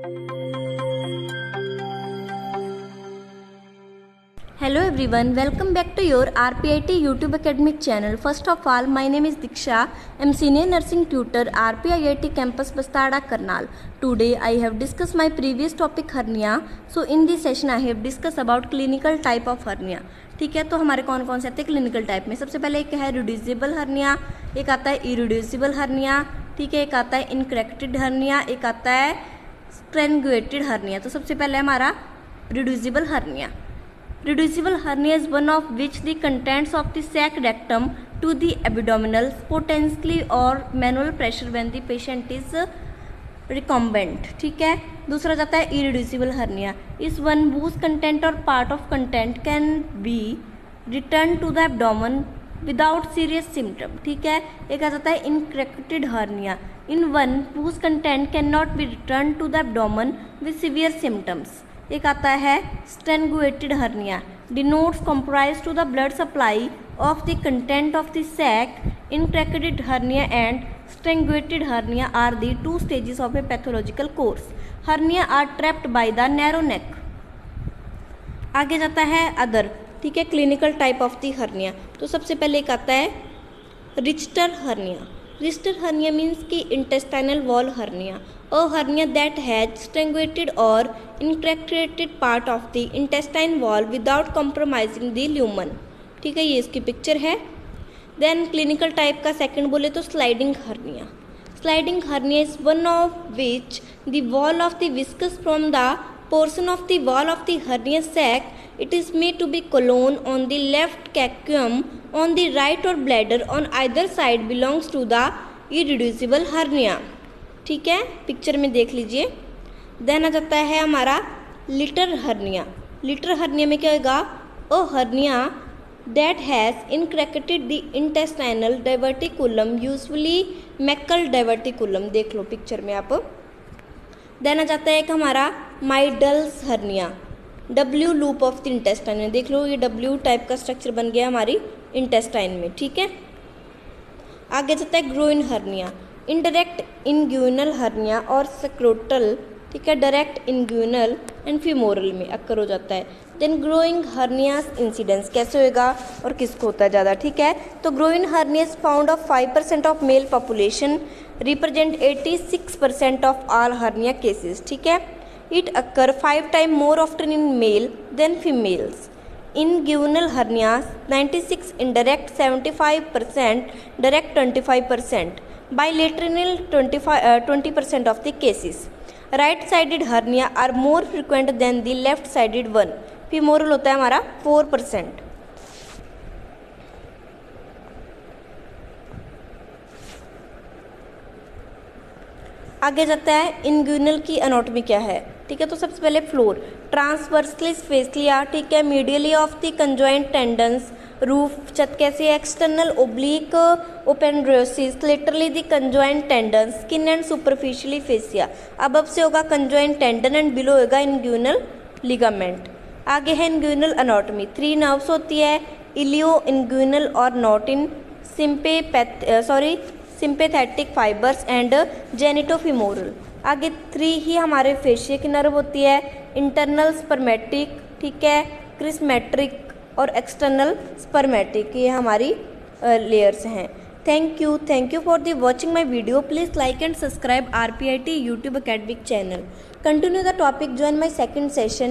Hello everyone, welcome back to your RPIT YouTube academic channel. First of all, my name is Diksha. I'm senior nursing tutor RPIT campus Bastada Karnal. Today I have discussed my previous topic hernia. So in this session I have discussed about clinical type of hernia. ठीक है, तो हमारे कौन कौन से आते हैं clinical type में। सबसे पहले एक है रिड्यूसिबल हर्निया, एक आता है इरिड्यूसिबल हर्निया, ठीक है, एक आता है इनकरेक्टेड हर्निया, एक आता है स्ट्रेंगुएटेड हर्निया। तो सबसे पहले हमारा reducible hernia. Reducible hernia is one of which the contents of the sac rectum to the abdominal potentially or manual pressure when the patient is recumbent। ठीक है, दूसरा जाता है irreducible hernia is one whose content or part of content can be returned to the abdomen without serious symptom। ठीक है, एक आ जाता है इनकरेक्टेड hernia in one whose content cannot be returned to the abdomen with severe symptoms। एक आता है strangulated hernia denotes compromise to the blood supply of the content of the sac. Incarcerated hernia and strangulated hernia are the two stages of a pathological course. Hernia are trapped by the narrow neck. आगे जाता है other, ठीक है, clinical type of the hernia. तो सबसे पहले एक आता है Richter hernia. Richter hernia means की intestinal wall hernia, a hernia that has strangulated or incarcerated part of the intestine wall without compromising the lumen। ठीक है, ये इसकी पिक्चर है। देन क्लिनिकल टाइप का सेकंड बोले तो sliding hernia. Sliding hernia is one of which the wall of the viscous from the portion of the wall of the hernia sac, it is made to be colon on the left caecum on the right or bladder on either side belongs to the irreducible hernia। ठीक है, picture में देख लीजिए। Then आ जाता है हमारा litre hernia. Litre hernia में क्या होगा, a hernia that has incarcerated the intestinal diverticulum usually Meckel diverticulum. देख लो पिक्चर में आप। देन आ जाता है एक हमारा Maydl's hernia, W loop of the intestine में। देख लो ये डब्ल्यू टाइप का स्ट्रक्चर बन गया हमारी इंटेस्टाइन में। ठीक है, आगे जाता है ग्रोइन हर्निया, इनडायरेक्ट इंग्यूनल हर्निया और सक्रोटल, ठीक है, डायरेक्ट इंग्यूनल एंड फीमोरल में अक्कर हो जाता है। देन ग्रोइंग हर्नियास इंसिडेंस कैसे होएगा और किसको होता है ज़्यादा। ठीक है, तो groin hernias found of 5% of male population represent 86% of all hernia cases. ठीक है, it occur 5 time more often in male then females. Inguinal hernias 96, indirect 75%, direct 25%, bilateral 20% of the cases। right-sided hernia are more frequent than the left-sided one। femoral होता है हमारा 4%। आगे जाता है इंग्यूनल की anatomy क्या है। ठीक है, तो सबसे पहले फ्लोर ट्रांसवर्सली स्पेसलिया, ठीक है, medially of the conjoint tendons. Roof छत कैसे, external oblique aponeurosis, laterally the conjoint tendon, skin and superficially fascia. अब से होगा कंजॉइंट टेंडन एंड बिलो होगा इंग्यूनल लिगामेंट। आगे है इंग्यूनल एनाटॉमी। 3 नर्व्स होती है, इलियो इंग्यूनल और नॉटिन सिंपेथेटिक फाइबर्स एंड जेनिटोफिमोरल। आगे 3 ही हमारे फेशिया की नर्व होती है, इंटरनल स्पर्मेटिक, ठीक है, क्रिस्मेट्रिक और एक्सटर्नल स्पर्मेटिक। ये हमारी लेयर्स हैं। Thank you for the watching my video. Please like and subscribe RPIT YouTube academic channel। Continue the topic, join my second session।